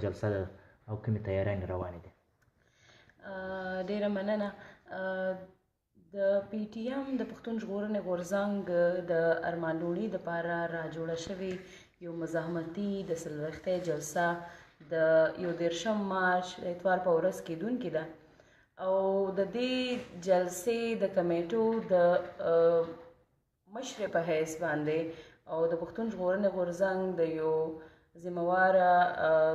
جلسه ده او کومې تیاریانې روانې دي؟ ډېره مننه. د پی ټي ایم د پښتون ژغورنې غورځنګ د ارمان لوڼي دپاره راجوړه شوې یو مزاحمتي د څلوېښتۍ جلسه د 21 مارچ د اتوار په ورځ کېدونکې ده او د دې جلسې د کمیټو د مشرې په حیث باندې او د پښتون ژغورنې غورځنګ د یو ذمهواره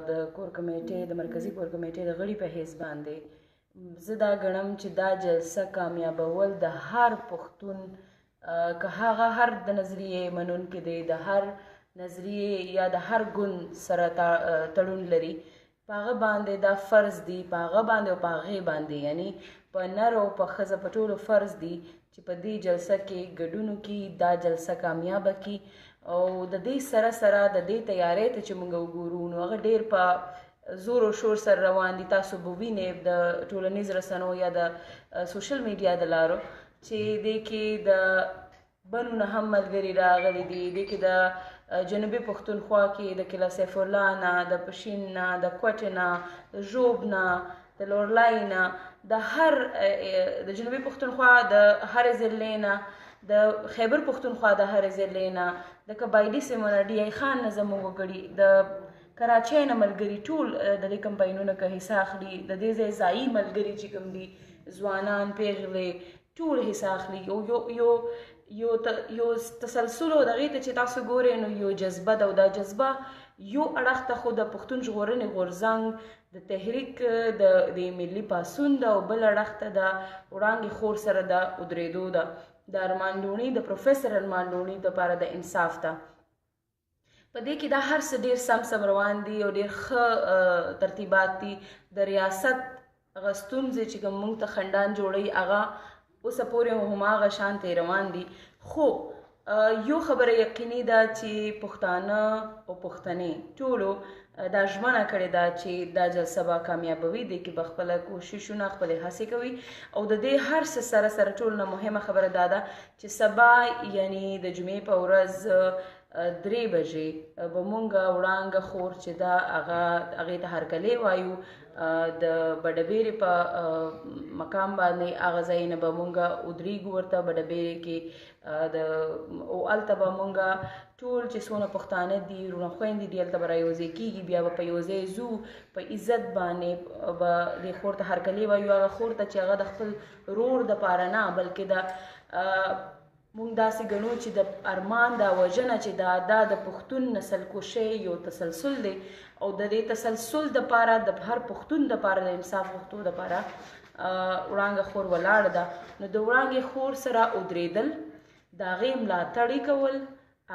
د کور کمیټې د مرکزي کور کمیټې د غړي په حیث باندې زه دا ګڼم چې دا جلسه کامیابول د هر پښتون که هغه هر د نظریې منونکی دی د هر نظریې یا د هر ګوند سره تړون لري په هغه باندې دا فرض دی په هغه باندې او په هغې باندې یعنی په نر او په ښځه په ټولو فرض دی چې په دې جلسه کې ګډون وکړي دا جلسه کامیابه کړي او د دې سره سره د دې تیارۍ ته چې موږ وګورو نو هغه ډېر په زور او شور سره روان دي. تاسو به وینئ د ټولنیز رسنو یا د سوشل میډیا د لارو چې دې کې د بنو نه هم ملګري راغلي دي دې کې د جنوبي پښتونخوا کې د کلا سیف الله نه د پشین نه د کوټې نه د ژوب نه د لورلای نه د هر د جنوبي پښتونخوا د هرې ضلعې نه د خیبر پښتونخوا د هرې ضلعې نه د قبایلي سیمو نه ډي ای خان نه زموږ وګړي د کراچۍ نه ملګري ټول د دې کمپاینونو که حصه اخلي د دې ځای ځایي ملګري چې کوم دي ځوانان پیغلې ټول حصه اخلي یو تسلسل او دغې ته چې تاسو ګورئ نو یو جذبه ده او دا جذبه یو اړخ ته خو د پښتون ژغورنې غورځنګ د تحریک د ملي پاڅون ده او بل اړخ ته د وړانګې خور سره د ودرېدو ده د ارمان لوڼي د پروفیسر ارمان لوڼي دپاره د انصاف ته په دې کې دا هر څه ډېر سم روان دي او ډېر ښه ترتیبات دي. د ریاست هغه ستونزې چې کوم موږ ته خنډان جوړوي هغه اوسه پورې هماغه شانتې روان دي خو یو خبره یقیني ده چې پښتانه او پښتنې ټولو دا ژمنه کړې ده چې دا جلسه به کامیابوي دې کې به خپله کوششونه خپلې هڅې کوي او د دې هر څه سره سره ټول نه مهمه خبره دا ده چې سبا یعنی د جمعې په ورځ 3 بجې به مونږ وړانګه خور چې دا هغې ته هرکلی وایو د بډبیرې په مقام باندې هغه ځایونه به مونږ ودرېږو ورته بډبیرې کې او هلته به مونږ ټول چې څونه پښتانه دي وروڼه خویندې دي هلته به رایوځای کېږي بیا به په یو ځای ځو په عزت باندې به دې خور ته هرکلی وایو هغه خور ته چې هغه د خپل رور دپاره نه بلکې د مونږ داسې ګڼو چې د ارمان دا وژنه چې دا د پښتون نسل کشۍ یو تسلسل دی او د دې تسلسل دپاره د هر پښتون دپاره د انصاف غوښتو دپاره وړانګه خور ولاړه ده نو د وړانګې خور سره ودرېدل د هغې ملاتړ کول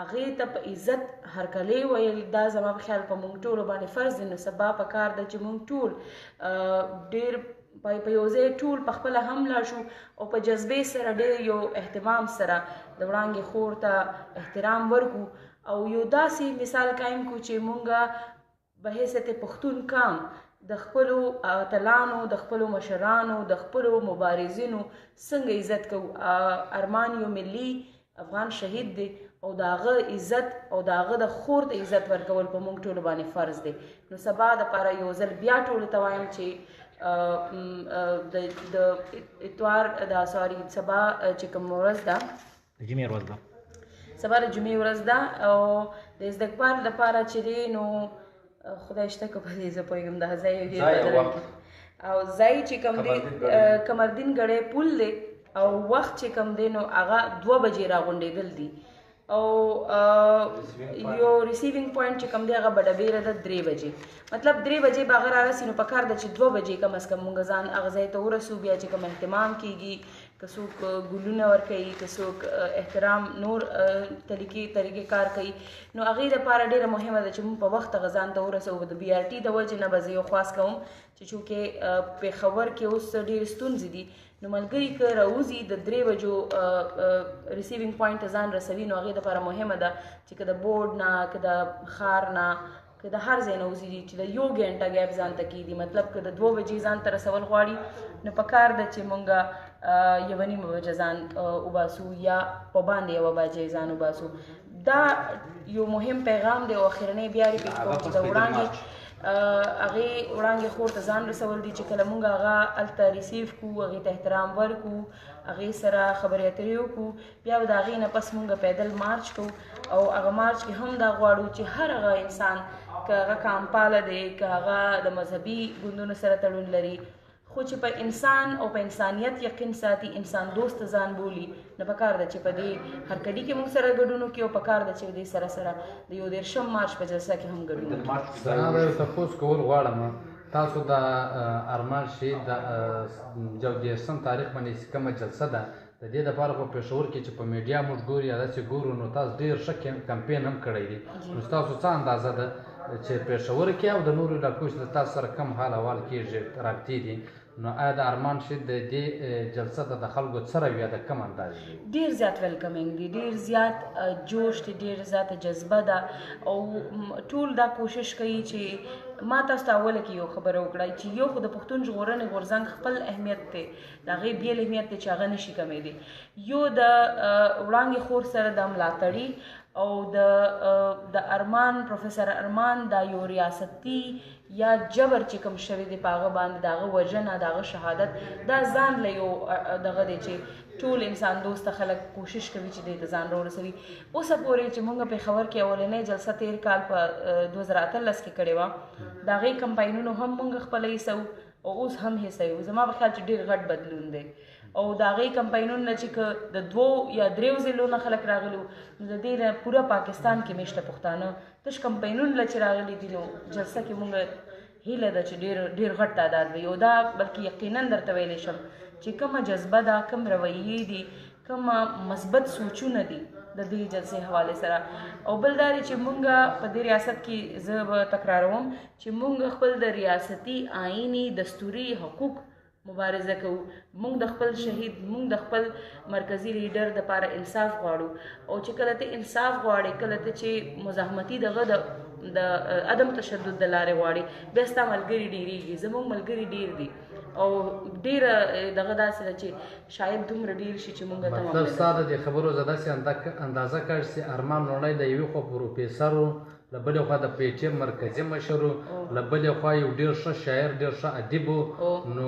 هغې ته په عزت هرکلی ویل دا زما په خیال په مونږ ټولو باندې فرض دی نو سبا پکار ده چې مونږ ټول ډېر په یو ځای ټول په خپله هم لاړ شو او په جذبې سره ډېر یو اهتمام سره د وړانګې خور ته احترام ورکړو او یو داسې مثال قایم کړو چې مونږ به حیثیت پښتون کام د خپلو اتلانو د خپلو مشرانو د خپلو مبارزینو څنګه عزت کوو. ارمان یو ملي افغان شهید دی او د هغه عزت او د هغه د خور ته عزت ورکول په مونږ ټولو باندې فرض دی. نو سبا دپاره یو ځل بیا ټولو ته وایم چې د اتوار سبا چې کوم ورځ ده د جمعې ورځ ده سبا د جمعې ورځ ده او د استقبال دپاره چې دی نو خدای شته که په دې زه پوهېږم دا ځای او ځای چې کوم دی قمردین ګړی پل دی او وخت چې کوم دی نو هغه 2 بجې راغونډېدل دي او یو ریسیوینګ پوینټ چې کوم دی هغه بډبیره ده 3 بجې مطلب 3 بجې به هغه رارسي نو پکار ده چې 2 بجې کم از کم مونږ ځان هغه ځای ته ورسو بیا چې کوم اهتمام کېږي که څوک ګلونه ورکوي که څوک احترام نور طریقې کار کوي نو هغې دپاره ډېره مهمه ده چې مونږ په وخت هغه ځان ته ورسوو د بي آر ټي د وجې نه به زه یو خواست کوم چې چونکې پېښور کې اوس ډېرې ستونزې دي نو ملګري که راوځي د 3 بجو ریسیوینګ پوینټ ته ځان رسوي نو هغې دپاره مهمه ده چې که د بورډ نه که د ښار نه که د هر ځای نه وځي چې د 1 ګنټه ګیپ ځان ته کېږي مطلب که د 2 بجې ځان ته رسول غواړي نو پکار ده چې مونږ 1:30 بجه ځان وباسو یا په باندې 1 بجې ځان وباسو. دا یو مهم پیغام دی او اخرنۍ بیا ریپیټ کوم چې د وړاندې هغې وړانګې خور ته ځان رسول دي چې کله مونږ هغه هلته ریسیو کړو، هغې ته احترام ورکړو، هغې سره خبرې اترې وکړو، بیا به د هغې نه پس مونږ پیدل مارچ کوو او هغه مارچ کې هم دا غواړو چې هر هغه انسان که هغه کامپاله دی، که هغه د مذهبي ګوندونو سره تړون لري، خو چې په انسان او په انسانیت یقین ساتي، انسان دوست ځان بولي، نو پکار ده چې په دې هرکلي کې موږ سره ګډون وکړي او پکار ده چې دې سره سره د 11 مارچ په جلسه کې هم ګډون وکړي. زه یو تپوس کول غواړم، تاسو د ارمان شهید د 14 تاریخ باندې کومه جلسه ده د دې لپاره په پېښور کې چې په میډیا موږ ګورو یا داسې ګورو، نو تاسو ډېر ښه کمپین هم کړی دی، نو ستاسو څه اندازه ده چې پېښور کې او د نورو علاقو چې تاسو سره کم حال احوال کېږي رابطې دي، نو آیا د ارمان شهید د دې جلسه ته د خلکو څه رویه ده، کم انداز دی؟ ډېر زیات ویلکمینګ دی، ډېر زیات جوش دی، ډېر زیاته جذبه ده او ټول دا کوشش کوي چې ما تاسو ته اوله کې یو خبره وکړه چې یو خو د پښتون ژغورنې غورځنګ خپل اهمیت دی، د هغې بیل اهمیت دی چې هغه نشي کمیدی، یو د وړانګې خور سره د ملاتړي او د ارمان پروفیسر ارمان دا یو ریاستي یا جبر چې کوم شوی دی په هغه باندې د هغه وژنه، د هغه شهادت، دا ځان له یو دغه دی چې ټول انسان دوسته خلک کوشش کوي چې دې ته ځان راورسوي. اوسه پورې چې موږ پېښور کې اولنۍ جلسه تېر کال په 2018 کې کړې وه، د هغې کمپاینونو هم موږ خپله حصه او اوس هم حصه یو، زما په خیال چې ډېر غټ بدلون دی او د هغې کمپاینونو نه چې که د 2 یا 3 ضلعو نه خلک راغلي وو، نو د دې نه پوره پاکستان کې میشته پښتانه تش کمپاینونو له چې راغلي دي، نو جلسه کې مونږ هیله ده چې ډېر غټ تعداد وي او دا بلکې یقینا درته ویلی شم چې کومه جذبه ده، کوم رویې دي، کومه مثبت سوچونه دي د دې جلسې حوالې سره. او بل دا دی چې مونږ په دې ریاست کې زه به تکراروم چې مونږ خپل د ریاستي آئیني دستوري حقوق مبارزه کوو، مونږ د خپل شهید، مونږ د خپل مرکزی لیډر د پاره انصاف غواړو او چې کله ته انصاف غواړې، کله ته چې مزاحمتي دغه د عدم تشدد د لارې غواړې، بیا ستا ملګري ډېرېږي، زموږ ملګري ډېر دي او ډېره دغه داسې ده چې شاید دومره ډېر شي چې مونږ ته مطلب ستا د دې خبرو زه داسې اندازه کړ چې ارمان لومړی د یوې خوا پروفیسر و، له بلې خوا د پی ټي ایم مرکزي مشر و، له بلې خوا یو ډېر ښه شاعر، ډېر ښه ادیب و، نو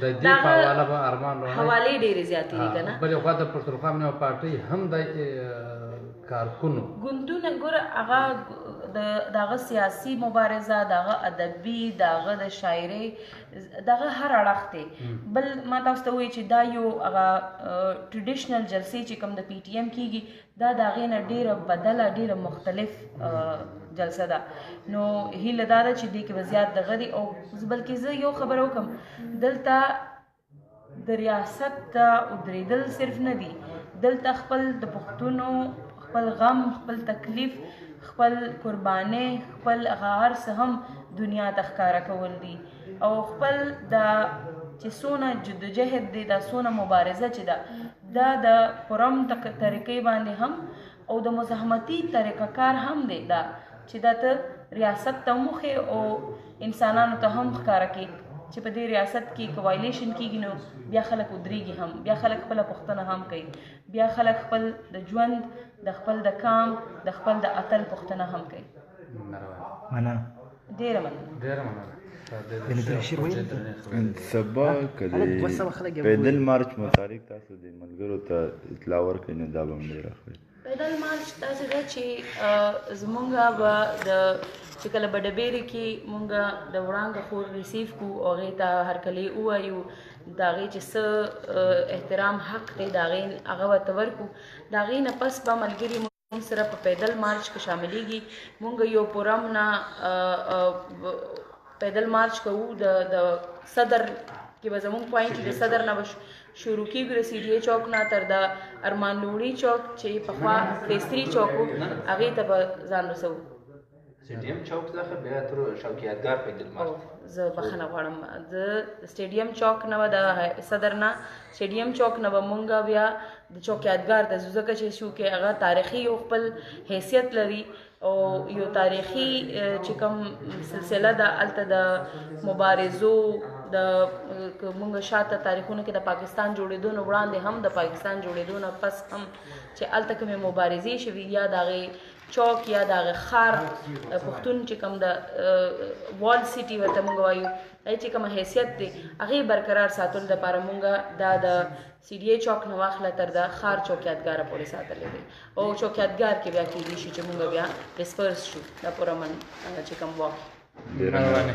د دې په حواله به ارمان لومړی حوالې ډېرې زیاتې دي که نه. بلې خوا د پښتونخوا نوې پارټۍ هم د کارکونو ګوندونه ګوره هغه د هغه سیاسي مبارزه، د هغه ادبي، د هغه د شاعرۍ، د هغه هر اړخ دی. بل ما تاسو ته وایي چې دا یو هغه ټریډیشنل جلسې چې کوم د پی ټي ایم کېږي، دا د هغې نه ډېره بدله، ډېره مختلف جلسه ده، نو هیله دا ده چې دې کې به زیات دغه دي. او بلکې زه یو خبره وکړم، دلته د ریاست ته ودرېدل صرف نه دي، دلته خپل د پښتونو خپل غم، خپل تکلیف، خپل قربانۍ، خپل هر څه هم دنیا ته ښکاره کول دي او خپل دا چې څونه جدوجهد دی، دا څونه مبارزه چې ده، دا د پرم طریقې باندې هم او د مزاحمتي طریقه کار هم دی، دا چې دا ته ریاست ته وموښې او انسانانو ته هم ښکاره کړي چې په دې ریاست کې که وایلیشن کېږي نو بیا خلک ودرېږي هم، بیا خلک خپله پوښتنه هم کوي، بیا خلک خپل د ژوند، د خپل د کام، د خپل د اتل پوښتنه هم کوي. مننه، ډېره مننه. سبا که د پیدل مارچ متعلق تاسو د ملګرو ته اطلاع ورکړئ نو دا به هم ډېره ښه وي. پیدل مارچ داسې ده چې زمونږ به د چې کله به ډبېرې کې مونږ د وړانګه خور ریسیو کړو او هغې ته هرکلی ووایو، د هغې چې څه احترام حق دی د هغې هغه ورته ورکړو. د هغې نه پس به ملګري مونږ سره په پیدل مارچ کې شاملېږي. مونږ یو پورم نه پیدل مارچ کوو، د صدر کې به زمونږ پوینټ د صدر نه به شروع کېږو، د سی ډي اے چوک نه تر د ارمان لوڼي چوک چې پخوا فیس 3 چوک و، هغې ته به ځان رسوو. سټیډیم چوک څخه بیا تر شوقیاتګار پیدل مارچ. زه بخښنه غواړم، د سټیډیم چوک نه به د صدر نه سټیډیم چوک نه به مونږ بیا د چوکیاتګار ته ځو، ځکه چې شو کې هغه تاریخي یو خپل حیثیت لري او یو تاریخي چې کوم سلسله ده هلته د مبارزو د مونږ شاته تاریخونو کې د پاکستان جوړېدو نه وړاندې هم د پاکستان جوړېدو نه پس هم چې هلته کومې مبارزې شوي یا د هغې چوک یا دغه ښار پښتون چې کوم د وال سیټي ورته موږ وایو هغې چې کومه حیثیت دی هغې برقرار ساتلو دپاره موږ دا د سی ډي اے چوک نه واخله تر د ښار چوکیاتګاره پورې ساتلی دی او چوکیاتګار کې بیا کېدی شي چې موږ بیا ډسپرس شو د پورمن چې کوم واک ډېره مننه.